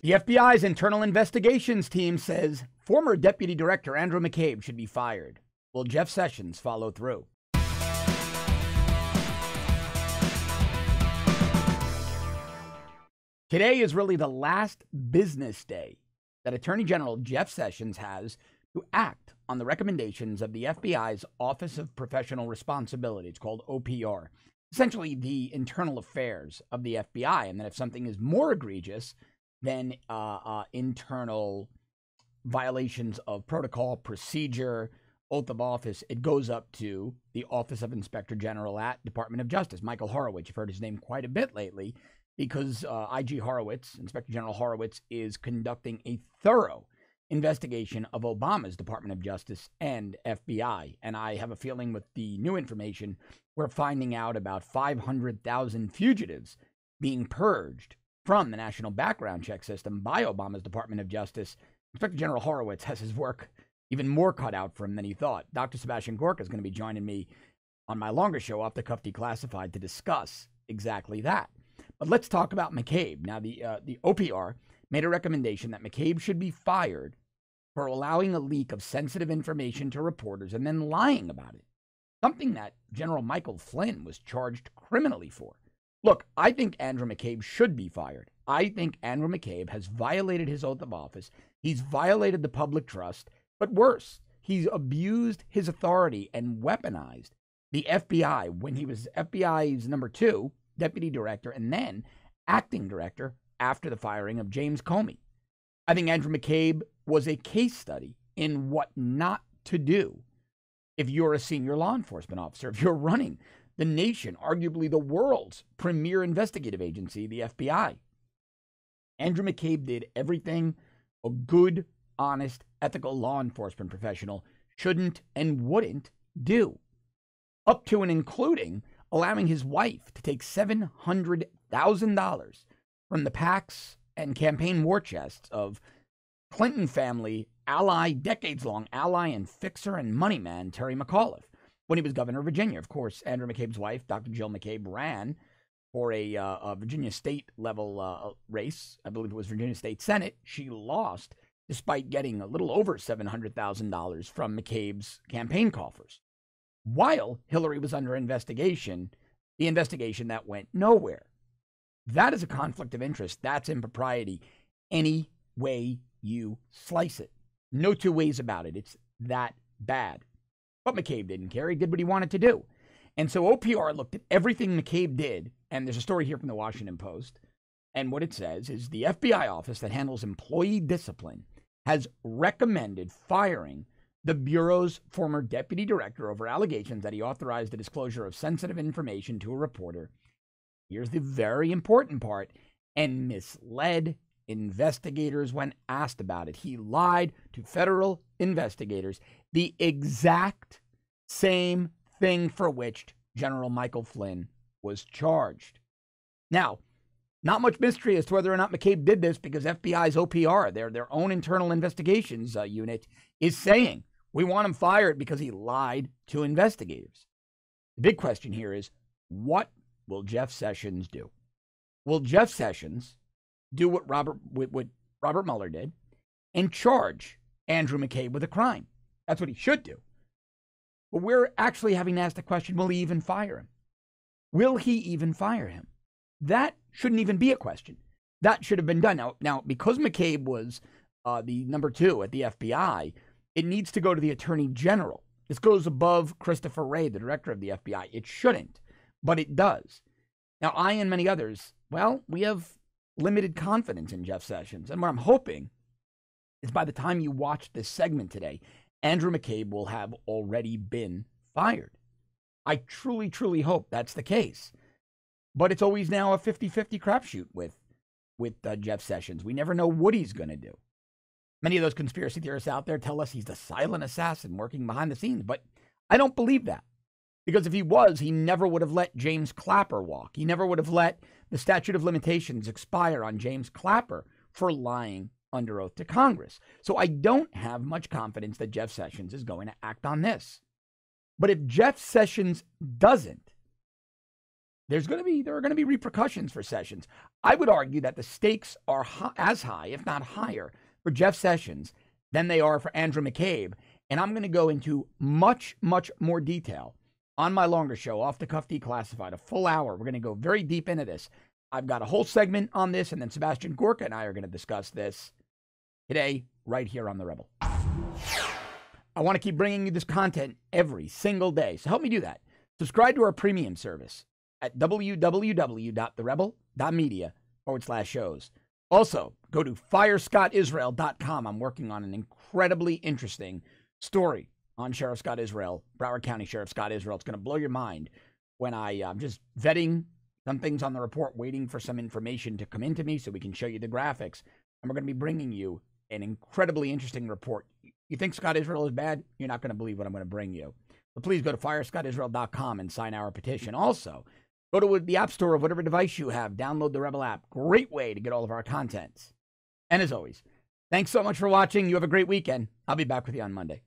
The FBI's internal investigations team says former Deputy Director Andrew McCabe should be fired. Will Jeff Sessions follow through? Today is really the last business day that Attorney General Jeff Sessions has to act on the recommendations of the FBI's Office of Professional Responsibility. It's called OPR, essentially the internal affairs of the FBI. And then if something is more egregious than internal violations of protocol, procedure, oath of office, it goes up to the Office of Inspector General at Department of Justice. Michael Horowitz, you've heard his name quite a bit lately, because IG Horowitz, Inspector General Horowitz, is conducting a thorough investigation of Obama's Department of Justice and FBI. And I have a feeling with the new information, we're finding out about 500,000 fugitives being purged from the national background check system by Obama's Department of Justice. Inspector General Horowitz has his work even more cut out for him than he thought. Dr. Sebastian Gorka is going to be joining me on my longer show, Off the Cuff Declassified, to discuss exactly that. But let's talk about McCabe. Now, the OPR made a recommendation that McCabe should be fired for allowing a leak of sensitive information to reporters and then lying about it, something that General Michael Flynn was charged criminally for. Look, I think Andrew McCabe should be fired. I think Andrew McCabe has violated his oath of office. He's violated the public trust. But worse, he's abused his authority and weaponized the FBI when he was FBI's number 2 deputy director and then acting director after the firing of James Comey. I think Andrew McCabe was a case study in what not to do if you're a senior law enforcement officer, if you're running the nation, arguably the world's premier investigative agency, the FBI. Andrew McCabe did everything a good, honest, ethical law enforcement professional shouldn't and wouldn't do, up to and including allowing his wife to take $700,000 from the PACs and campaign war chests of Clinton family ally, decades-long ally and fixer and money man Terry McAuliffe when he was governor of Virginia. Of course, Andrew McCabe's wife, Dr. Jill McCabe, ran for a Virginia state level race. I believe it was Virginia State Senate. She lost despite getting a little over $700,000 from McCabe's campaign coffers. While Hillary was under investigation, the investigation that went nowhere. That is a conflict of interest. That's impropriety any way you slice it. No two ways about it. It's that bad. But McCabe didn't care. He did what he wanted to do. And so OPR looked at everything McCabe did, and there's a story here from the Washington Post, and what it says is the FBI office that handles employee discipline has recommended firing the Bureau's former deputy director over allegations that he authorized the disclosure of sensitive information to a reporter. Here's the very important part, and misled investigators when asked about it. He lied to federal investigators, the exact same thing for which General Michael Flynn was charged. Now, not much mystery as to whether or not McCabe did this, because FBI's OPR, their own internal investigations unit, is saying we want him fired because he lied to investigators. The big question here is, what will Jeff Sessions do? Will Jeff Sessions do what Robert Mueller did and charge Andrew McCabe with a crime? That's what he should do. But we're actually having to ask the question, will he even fire him? Will he even fire him? That shouldn't even be a question. That should have been done. Now, because McCabe was the number 2 at the FBI, it needs to go to the Attorney General. This goes above Christopher Wray, the director of the FBI. It shouldn't, but it does. Now, I and many others, well, we have limited confidence in Jeff Sessions. And what I'm hoping is by the time you watch this segment today, Andrew McCabe will have already been fired. I truly, truly hope that's the case. But it's always now a 50-50 crapshoot with Jeff Sessions. We never know what he's going to do. Many of those conspiracy theorists out there tell us he's the silent assassin working behind the scenes, but I don't believe that. Because if he was, he never would have let James Clapper walk. He never would have let the statute of limitations expire on James Clapper for lying under oath to Congress. So I don't have much confidence that Jeff Sessions is going to act on this. But if Jeff Sessions doesn't, there are going to be repercussions for Sessions. I would argue that the stakes are as high, if not higher, for Jeff Sessions than they are for Andrew McCabe. And I'm going to go into much, much more detail on my longer show, Off the Cuff Declassified, a full hour. We're going to go very deep into this. I've got a whole segment on this, and then Sebastian Gorka and I are going to discuss this today right here on The Rebel. I want to keep bringing you this content every single day, so help me do that. Subscribe to our premium service at www.therebel.media/shows. Also, go to firescottisrael.com. I'm working on an incredibly interesting story on Sheriff Scott Israel, Broward County Sheriff Scott Israel. It's going to blow your mind when I'm just vetting some things on the report, waiting for some information to come into me so we can show you the graphics. And we're going to be bringing you an incredibly interesting report. You think Scott Israel is bad? You're not going to believe what I'm going to bring you. But please go to firescottisrael.com and sign our petition. Also, go to the App Store of whatever device you have. Download the Rebel app. Great way to get all of our content. And as always, thanks so much for watching. You have a great weekend. I'll be back with you on Monday.